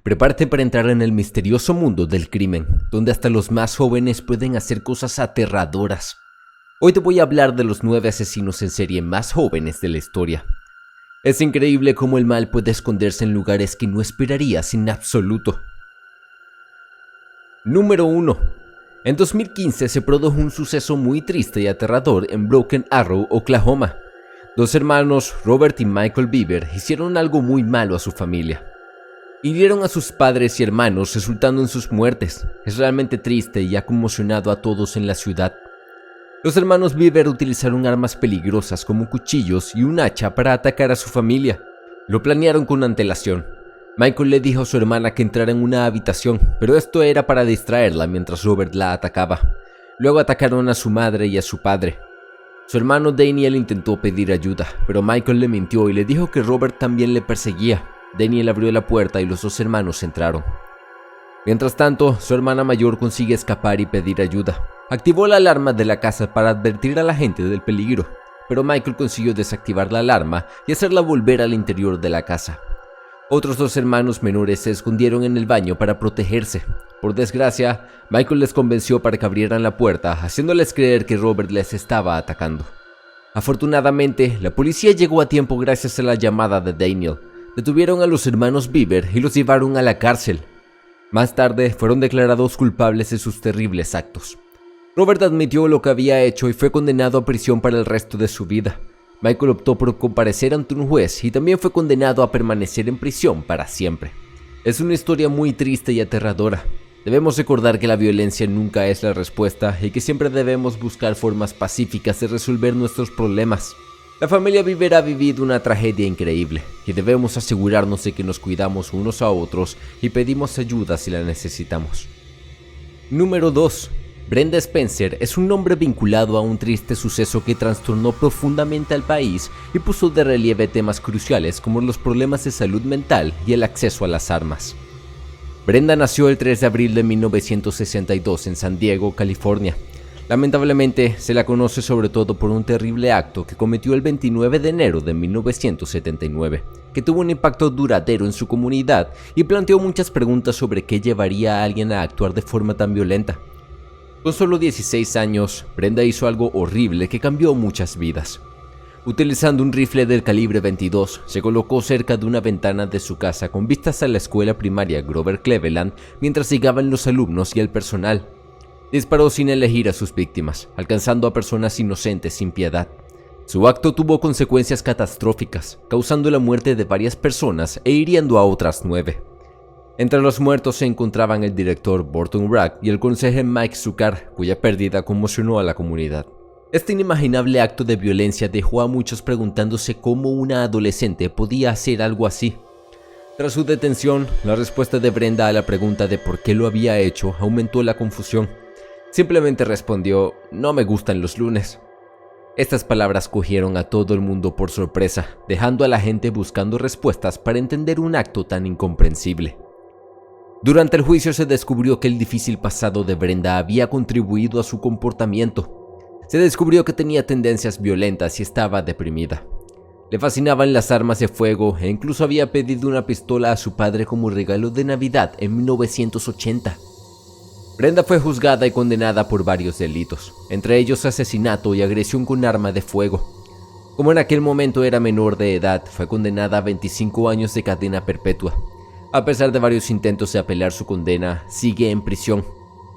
Prepárate para entrar en el misterioso mundo del crimen, donde hasta los más jóvenes pueden hacer cosas aterradoras. Hoy te voy a hablar de los 9 asesinos en serie más jóvenes de la historia. Es increíble cómo el mal puede esconderse en lugares que no esperarías en absoluto. Número 1. En 2015 se produjo un suceso muy triste y aterrador en Broken Arrow, Oklahoma. Dos hermanos, Robert y Michael Bieber, hicieron algo muy malo a su familia. Hirieron a sus padres y hermanos, resultando en sus muertes. Es realmente triste y ha conmocionado a todos en la ciudad. Los hermanos Bieber utilizaron armas peligrosas como cuchillos y un hacha para atacar a su familia. Lo planearon con antelación. Michael le dijo a su hermana que entrara en una habitación, pero esto era para distraerla mientras Robert la atacaba. Luego atacaron a su madre y a su padre. Su hermano Daniel intentó pedir ayuda, pero Michael le mintió y le dijo que Robert también le perseguía. Daniel abrió la puerta y los dos hermanos entraron. Mientras tanto, su hermana mayor consigue escapar y pedir ayuda. Activó la alarma de la casa para advertir a la gente del peligro, pero Michael consiguió desactivar la alarma y hacerla volver al interior de la casa. Otros dos hermanos menores se escondieron en el baño para protegerse. Por desgracia, Michael les convenció para que abrieran la puerta, haciéndoles creer que Robert les estaba atacando. Afortunadamente, la policía llegó a tiempo gracias a la llamada de Daniel. Detuvieron a los hermanos Bieber y los llevaron a la cárcel. Más tarde, fueron declarados culpables de sus terribles actos. Robert admitió lo que había hecho y fue condenado a prisión para el resto de su vida. Michael optó por comparecer ante un juez y también fue condenado a permanecer en prisión para siempre. Es una historia muy triste y aterradora. Debemos recordar que la violencia nunca es la respuesta y que siempre debemos buscar formas pacíficas de resolver nuestros problemas. La familia Bieber ha vivido una tragedia increíble y debemos asegurarnos de que nos cuidamos unos a otros y pedimos ayuda si la necesitamos. Número 2. Brenda Spencer es un nombre vinculado a un triste suceso que trastornó profundamente al país y puso de relieve temas cruciales como los problemas de salud mental y el acceso a las armas. Brenda nació el 3 de abril de 1962 en San Diego, California. Lamentablemente, se la conoce sobre todo por un terrible acto que cometió el 29 de enero de 1979, que tuvo un impacto duradero en su comunidad y planteó muchas preguntas sobre qué llevaría a alguien a actuar de forma tan violenta. Con solo 16 años, Brenda hizo algo horrible que cambió muchas vidas. Utilizando un rifle del calibre 22, se colocó cerca de una ventana de su casa con vistas a la escuela primaria Grover Cleveland mientras llegaban los alumnos y el personal. Disparó sin elegir a sus víctimas, alcanzando a personas inocentes sin piedad. Su acto tuvo consecuencias catastróficas, causando la muerte de varias personas e hiriendo a otras 9. Entre los muertos se encontraban el director Burton Bragg y el consejero Mike Zucker, cuya pérdida conmocionó a la comunidad. Este inimaginable acto de violencia dejó a muchos preguntándose cómo una adolescente podía hacer algo así. Tras su detención, la respuesta de Brenda a la pregunta de por qué lo había hecho aumentó la confusión. Simplemente respondió: "No me gustan los lunes". Estas palabras cogieron a todo el mundo por sorpresa, dejando a la gente buscando respuestas para entender un acto tan incomprensible. Durante el juicio se descubrió que el difícil pasado de Brenda había contribuido a su comportamiento. Se descubrió que tenía tendencias violentas y estaba deprimida. Le fascinaban las armas de fuego e incluso había pedido una pistola a su padre como regalo de Navidad en 1980. Brenda fue juzgada y condenada por varios delitos, entre ellos asesinato y agresión con arma de fuego. Como en aquel momento era menor de edad, fue condenada a 25 años de cadena perpetua. A pesar de varios intentos de apelar su condena, sigue en prisión.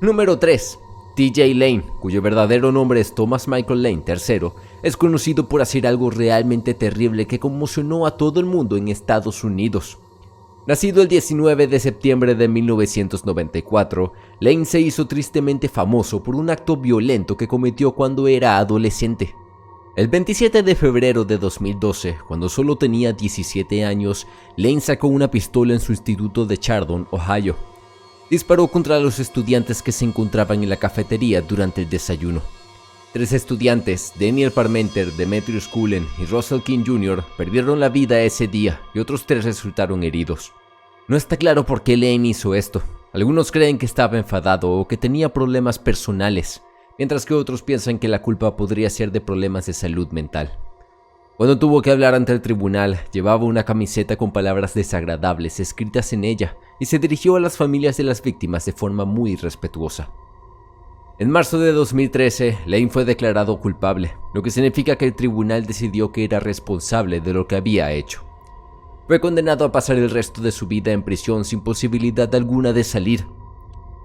Número 3. TJ Lane, cuyo verdadero nombre es Thomas Michael Lane III, es conocido por hacer algo realmente terrible que conmocionó a todo el mundo en Estados Unidos. Nacido el 19 de septiembre de 1994, Lane se hizo tristemente famoso por un acto violento que cometió cuando era adolescente. El 27 de febrero de 2012, cuando solo tenía 17 años, Lane sacó una pistola en su instituto de Chardon, Ohio. Disparó contra los estudiantes que se encontraban en la cafetería durante el desayuno. 3 estudiantes, Daniel Parmenter, Demetrius Cullen y Russell King Jr., perdieron la vida ese día y otros 3 resultaron heridos. No está claro por qué Lane hizo esto. Algunos creen que estaba enfadado o que tenía problemas personales, mientras que otros piensan que la culpa podría ser de problemas de salud mental. Cuando tuvo que hablar ante el tribunal, llevaba una camiseta con palabras desagradables escritas en ella y se dirigió a las familias de las víctimas de forma muy respetuosa. En marzo de 2013, Lane fue declarado culpable, lo que significa que el tribunal decidió que era responsable de lo que había hecho. Fue condenado a pasar el resto de su vida en prisión sin posibilidad alguna de salir.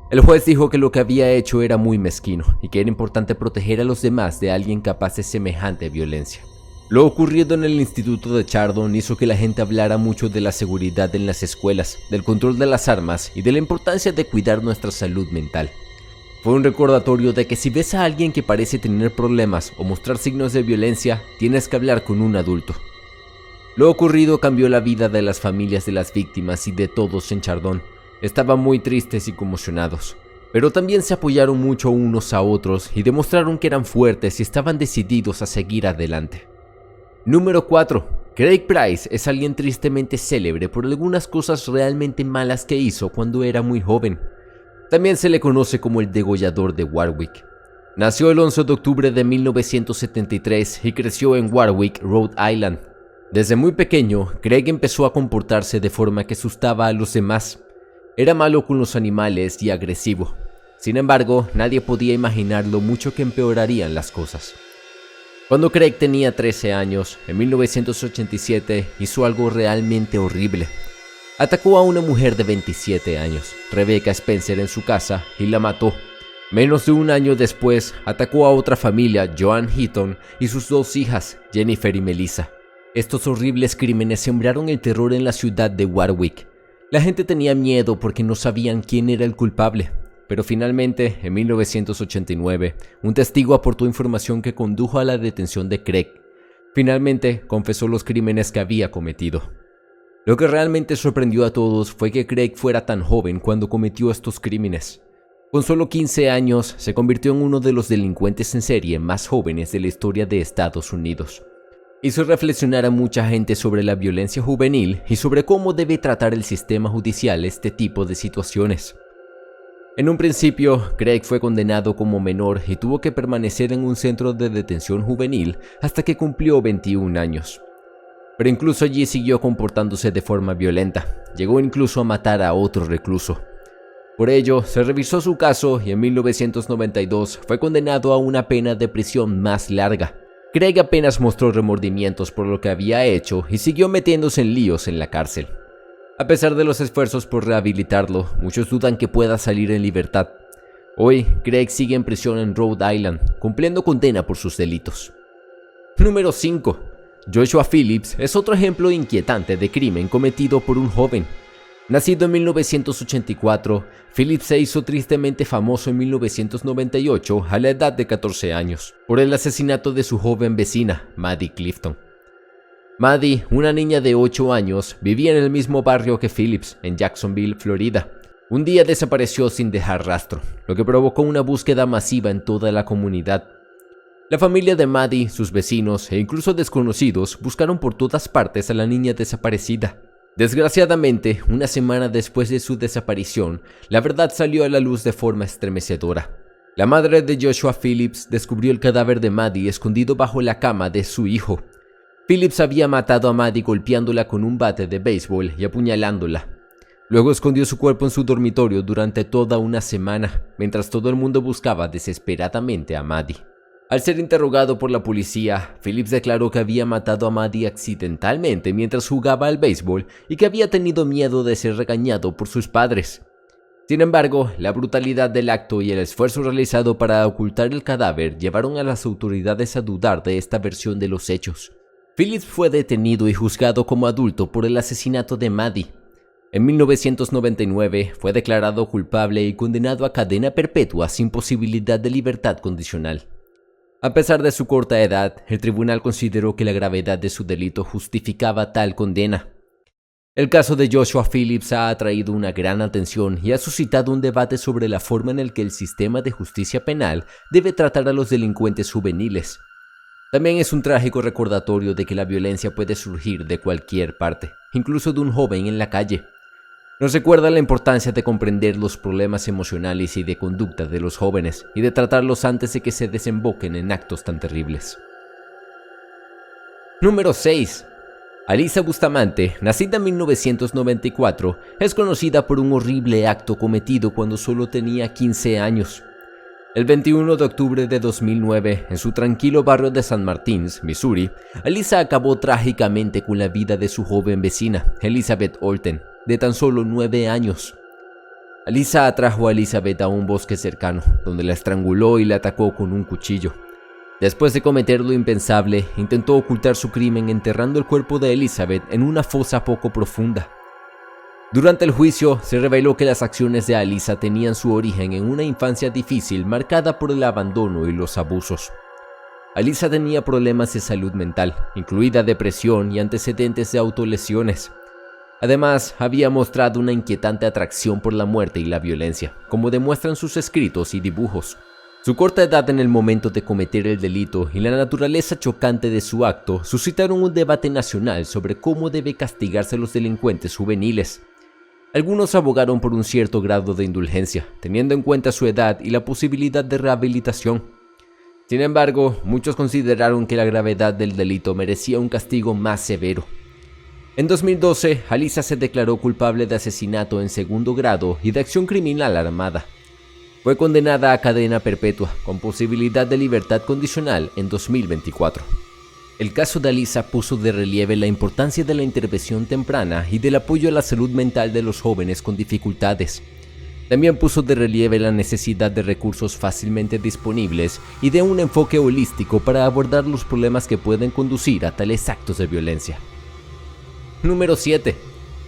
El juez dijo que lo que había hecho era muy mezquino y que era importante proteger a los demás de alguien capaz de semejante violencia. Lo ocurrido en el instituto de Chardon hizo que la gente hablara mucho de la seguridad en las escuelas, del control de las armas y de la importancia de cuidar nuestra salud mental. Fue un recordatorio de que si ves a alguien que parece tener problemas o mostrar signos de violencia, tienes que hablar con un adulto. Lo ocurrido cambió la vida de las familias de las víctimas y de todos en Chardon. Estaban muy tristes y conmocionados, pero también se apoyaron mucho unos a otros y demostraron que eran fuertes y estaban decididos a seguir adelante. Número 4. Craig Price es alguien tristemente célebre por algunas cosas realmente malas que hizo cuando era muy joven. También se le conoce como el degollador de Warwick. Nació el 11 de octubre de 1973 y creció en Warwick, Rhode Island. Desde muy pequeño, Craig empezó a comportarse de forma que asustaba a los demás. Era malo con los animales y agresivo. Sin embargo, nadie podía imaginar lo mucho que empeorarían las cosas. Cuando Craig tenía 13 años, en 1987, hizo algo realmente horrible. Atacó a una mujer de 27 años, Rebecca Spencer, en su casa y la mató. Menos de un año después, atacó a otra familia, Joan Heaton, y sus 2 hijas, Jennifer y Melissa. Estos horribles crímenes sembraron el terror en la ciudad de Warwick. La gente tenía miedo porque no sabían quién era el culpable. Pero finalmente, en 1989, un testigo aportó información que condujo a la detención de Craig. Finalmente, confesó los crímenes que había cometido. Lo que realmente sorprendió a todos fue que Craig fuera tan joven cuando cometió estos crímenes. Con solo 15 años, se convirtió en uno de los delincuentes en serie más jóvenes de la historia de Estados Unidos. Hizo reflexionar a mucha gente sobre la violencia juvenil y sobre cómo debe tratar el sistema judicial este tipo de situaciones. En un principio, Craig fue condenado como menor y tuvo que permanecer en un centro de detención juvenil hasta que cumplió 21 años. Pero incluso allí siguió comportándose de forma violenta. Llegó incluso a matar a otro recluso. Por ello, se revisó su caso y en 1992 fue condenado a una pena de prisión más larga. Craig apenas mostró remordimientos por lo que había hecho y siguió metiéndose en líos en la cárcel. A pesar de los esfuerzos por rehabilitarlo, muchos dudan que pueda salir en libertad. Hoy, Craig sigue en prisión en Rhode Island, cumpliendo condena por sus delitos. Número 5. Joshua Phillips es otro ejemplo inquietante de crimen cometido por un joven. Nacido en 1984, Phillips se hizo tristemente famoso en 1998 a la edad de 14 años, por el asesinato de su joven vecina, Maddie Clifton. Maddie, una niña de 8 años, vivía en el mismo barrio que Phillips, en Jacksonville, Florida. Un día desapareció sin dejar rastro, lo que provocó una búsqueda masiva en toda la comunidad. La familia de Maddie, sus vecinos e incluso desconocidos buscaron por todas partes a la niña desaparecida. Desgraciadamente, una semana después de su desaparición, la verdad salió a la luz de forma estremecedora. La madre de Joshua Phillips descubrió el cadáver de Maddie escondido bajo la cama de su hijo. Phillips había matado a Maddie golpeándola con un bate de béisbol y apuñalándola. Luego escondió su cuerpo en su dormitorio durante toda una semana, mientras todo el mundo buscaba desesperadamente a Maddie. Al ser interrogado por la policía, Phillips declaró que había matado a Maddie accidentalmente mientras jugaba al béisbol y que había tenido miedo de ser regañado por sus padres. Sin embargo, la brutalidad del acto y el esfuerzo realizado para ocultar el cadáver llevaron a las autoridades a dudar de esta versión de los hechos. Phillips fue detenido y juzgado como adulto por el asesinato de Maddie. En 1999 fue declarado culpable y condenado a cadena perpetua sin posibilidad de libertad condicional. A pesar de su corta edad, el tribunal consideró que la gravedad de su delito justificaba tal condena. El caso de Joshua Phillips ha atraído una gran atención y ha suscitado un debate sobre la forma en la que el sistema de justicia penal debe tratar a los delincuentes juveniles. También es un trágico recordatorio de que la violencia puede surgir de cualquier parte, incluso de un joven en la calle. Nos recuerda la importancia de comprender los problemas emocionales y de conducta de los jóvenes y de tratarlos antes de que se desemboquen en actos tan terribles. Número 6. Alisa Bustamante, nacida en 1994, es conocida por un horrible acto cometido cuando solo tenía 15 años. El 21 de octubre de 2009, en su tranquilo barrio de San Martín, Missouri, Alisa acabó trágicamente con la vida de su joven vecina, Elizabeth Olten, de tan solo 9 años. Alisa atrajo a Elizabeth a un bosque cercano, donde la estranguló y la atacó con un cuchillo. Después de cometer lo impensable, intentó ocultar su crimen enterrando el cuerpo de Elizabeth en una fosa poco profunda. Durante el juicio, se reveló que las acciones de Alisa tenían su origen en una infancia difícil marcada por el abandono y los abusos. Alisa tenía problemas de salud mental, incluida depresión y antecedentes de autolesiones. Además, había mostrado una inquietante atracción por la muerte y la violencia, como demuestran sus escritos y dibujos. Su corta edad en el momento de cometer el delito y la naturaleza chocante de su acto suscitaron un debate nacional sobre cómo debe castigarse a los delincuentes juveniles. Algunos abogaron por un cierto grado de indulgencia, teniendo en cuenta su edad y la posibilidad de rehabilitación. Sin embargo, muchos consideraron que la gravedad del delito merecía un castigo más severo. En 2012, Alisa se declaró culpable de asesinato en segundo grado y de acción criminal armada. Fue condenada a cadena perpetua, con posibilidad de libertad condicional en 2024. El caso de Alisa puso de relieve la importancia de la intervención temprana y del apoyo a la salud mental de los jóvenes con dificultades. También puso de relieve la necesidad de recursos fácilmente disponibles y de un enfoque holístico para abordar los problemas que pueden conducir a tales actos de violencia. Número 7.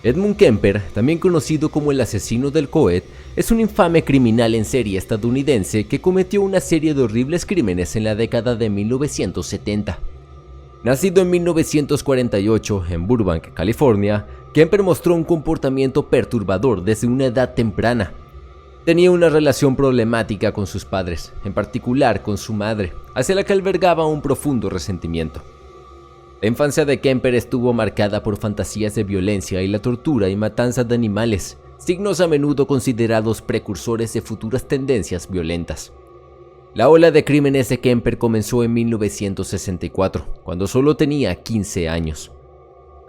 Edmund Kemper, también conocido como el asesino del Coed, es un infame criminal en serie estadounidense que cometió una serie de horribles crímenes en la década de 1970. Nacido en 1948 en Burbank, California, Kemper mostró un comportamiento perturbador desde una edad temprana. Tenía una relación problemática con sus padres, en particular con su madre, hacia la que albergaba un profundo resentimiento. La infancia de Kemper estuvo marcada por fantasías de violencia y la tortura y matanza de animales, signos a menudo considerados precursores de futuras tendencias violentas. La ola de crímenes de Kemper comenzó en 1964, cuando solo tenía 15 años.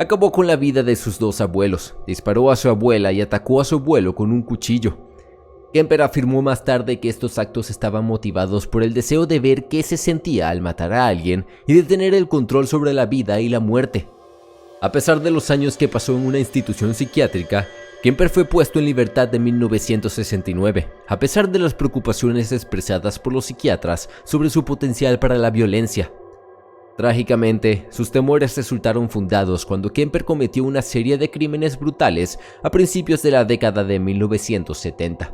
Acabó con la vida de sus dos abuelos, disparó a su abuela y atacó a su abuelo con un cuchillo. Kemper afirmó más tarde que estos actos estaban motivados por el deseo de ver qué se sentía al matar a alguien y de tener el control sobre la vida y la muerte. A pesar de los años que pasó en una institución psiquiátrica, Kemper fue puesto en libertad en 1969, a pesar de las preocupaciones expresadas por los psiquiatras sobre su potencial para la violencia. Trágicamente, sus temores resultaron fundados cuando Kemper cometió una serie de crímenes brutales a principios de la década de 1970.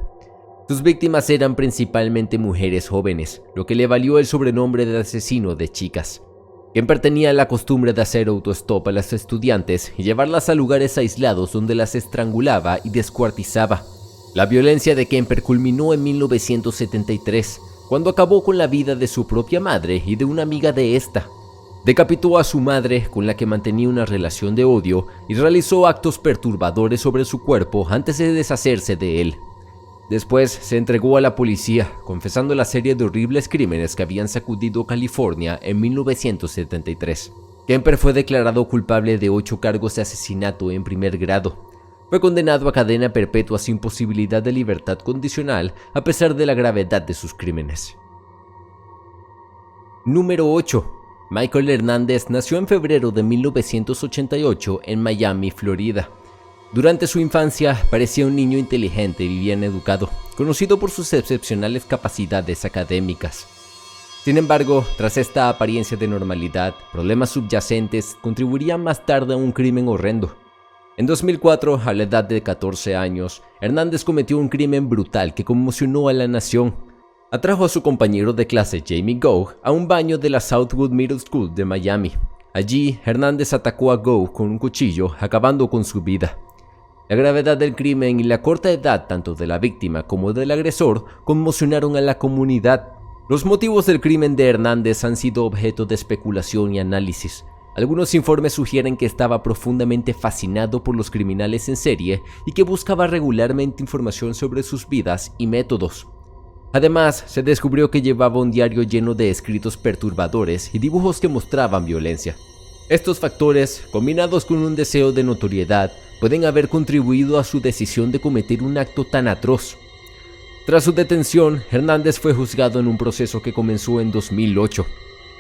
Sus víctimas eran principalmente mujeres jóvenes, lo que le valió el sobrenombre de asesino de chicas. Kemper tenía la costumbre de hacer autostop a las estudiantes y llevarlas a lugares aislados donde las estrangulaba y descuartizaba. La violencia de Kemper culminó en 1973, cuando acabó con la vida de su propia madre y de una amiga de esta. Decapitó a su madre, con la que mantenía una relación de odio, y realizó actos perturbadores sobre su cuerpo antes de deshacerse de él. Después se entregó a la policía, confesando la serie de horribles crímenes que habían sacudido California en 1973. Kemper fue declarado culpable de 8 cargos de asesinato en primer grado. Fue condenado a cadena perpetua sin posibilidad de libertad condicional a pesar de la gravedad de sus crímenes. Número 8. Michael Hernández nació en febrero de 1988 en Miami, Florida. Durante su infancia parecía un niño inteligente y bien educado, conocido por sus excepcionales capacidades académicas. Sin embargo, tras esta apariencia de normalidad, problemas subyacentes contribuirían más tarde a un crimen horrendo. En 2004, a la edad de 14 años, Hernández cometió un crimen brutal que conmocionó a la nación. Atrajo a su compañero de clase Jamie Gough a un baño de la Southwood Middle School de Miami. Allí, Hernández atacó a Gough con un cuchillo, acabando con su vida. La gravedad del crimen y la corta edad tanto de la víctima como del agresor conmocionaron a la comunidad. Los motivos del crimen de Hernández han sido objeto de especulación y análisis. Algunos informes sugieren que estaba profundamente fascinado por los criminales en serie y que buscaba regularmente información sobre sus vidas y métodos. Además, se descubrió que llevaba un diario lleno de escritos perturbadores y dibujos que mostraban violencia. Estos factores, combinados con un deseo de notoriedad, pueden haber contribuido a su decisión de cometer un acto tan atroz. Tras su detención, Hernández fue juzgado en un proceso que comenzó en 2008.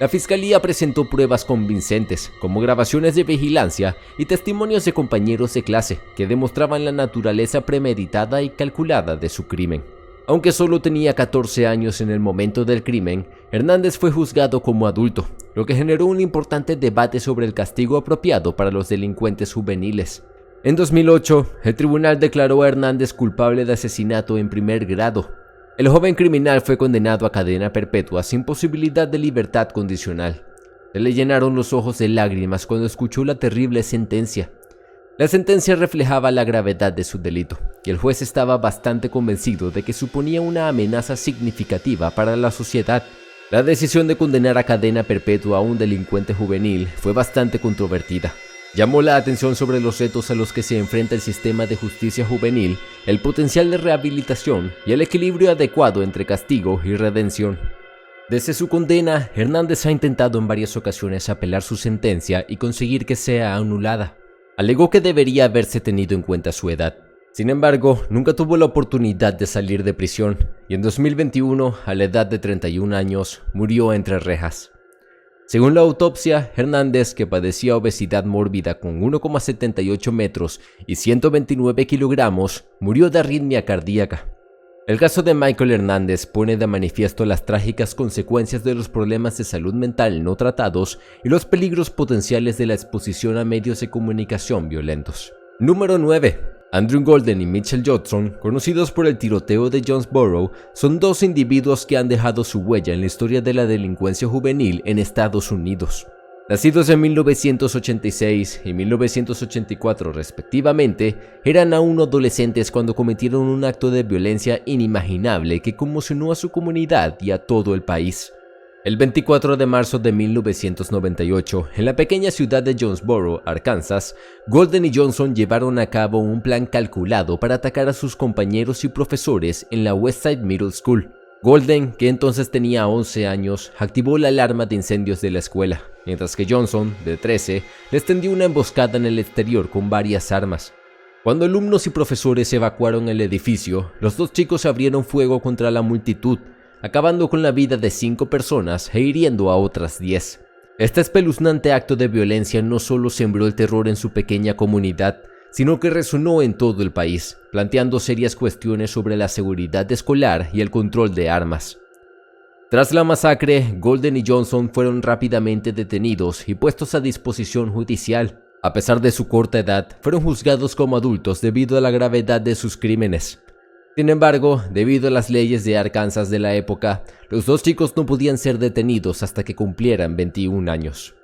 La fiscalía presentó pruebas convincentes, como grabaciones de vigilancia y testimonios de compañeros de clase, que demostraban la naturaleza premeditada y calculada de su crimen. Aunque solo tenía 14 años en el momento del crimen, Hernández fue juzgado como adulto, lo que generó un importante debate sobre el castigo apropiado para los delincuentes juveniles. En 2008, el tribunal declaró a Hernández culpable de asesinato en primer grado. El joven criminal fue condenado a cadena perpetua sin posibilidad de libertad condicional. Se le llenaron los ojos de lágrimas cuando escuchó la terrible sentencia. La sentencia reflejaba la gravedad de su delito, y el juez estaba bastante convencido de que suponía una amenaza significativa para la sociedad. La decisión de condenar a cadena perpetua a un delincuente juvenil fue bastante controvertida. Llamó la atención sobre los retos a los que se enfrenta el sistema de justicia juvenil, el potencial de rehabilitación y el equilibrio adecuado entre castigo y redención. Desde su condena, Hernández ha intentado en varias ocasiones apelar su sentencia y conseguir que sea anulada. Alegó que debería haberse tenido en cuenta su edad. Sin embargo, nunca tuvo la oportunidad de salir de prisión y en 2021, a la edad de 31 años, murió entre rejas. Según la autopsia, Hernández, que padecía obesidad mórbida con 1,78 metros y 129 kilogramos, murió de arritmia cardíaca. El caso de Michael Hernández pone de manifiesto las trágicas consecuencias de los problemas de salud mental no tratados y los peligros potenciales de la exposición a medios de comunicación violentos. Número 9. Andrew Golden y Mitchell Johnson, conocidos por el tiroteo de Jonesboro, son dos individuos que han dejado su huella en la historia de la delincuencia juvenil en Estados Unidos. Nacidos en 1986 y 1984 respectivamente, eran aún adolescentes cuando cometieron un acto de violencia inimaginable que conmocionó a su comunidad y a todo el país. El 24 de marzo de 1998, en la pequeña ciudad de Jonesboro, Arkansas, Golden y Johnson llevaron a cabo un plan calculado para atacar a sus compañeros y profesores en la Westside Middle School. Golden, que entonces tenía 11 años, activó la alarma de incendios de la escuela, mientras que Johnson, de 13, les tendió una emboscada en el exterior con varias armas. Cuando alumnos y profesores evacuaron el edificio, los dos chicos abrieron fuego contra la multitud, acabando con la vida de 5 personas e hiriendo a otras 10. Este espeluznante acto de violencia no solo sembró el terror en su pequeña comunidad, sino que resonó en todo el país, planteando serias cuestiones sobre la seguridad escolar y el control de armas. Tras la masacre, Golden y Johnson fueron rápidamente detenidos y puestos a disposición judicial. A pesar de su corta edad, fueron juzgados como adultos debido a la gravedad de sus crímenes. Sin embargo, debido a las leyes de Arkansas de la época, los dos chicos no podían ser detenidos hasta que cumplieran 21 años.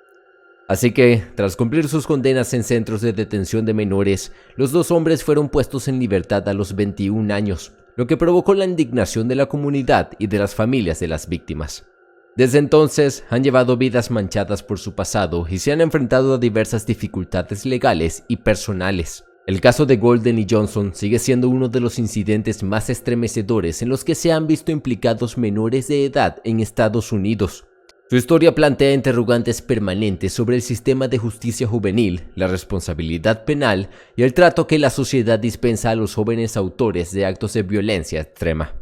Así que, tras cumplir sus condenas en centros de detención de menores, los dos hombres fueron puestos en libertad a los 21 años, lo que provocó la indignación de la comunidad y de las familias de las víctimas. Desde entonces, han llevado vidas manchadas por su pasado y se han enfrentado a diversas dificultades legales y personales. El caso de Golden y Johnson sigue siendo uno de los incidentes más estremecedores en los que se han visto implicados menores de edad en Estados Unidos. Su historia plantea interrogantes permanentes sobre el sistema de justicia juvenil, la responsabilidad penal y el trato que la sociedad dispensa a los jóvenes autores de actos de violencia extrema.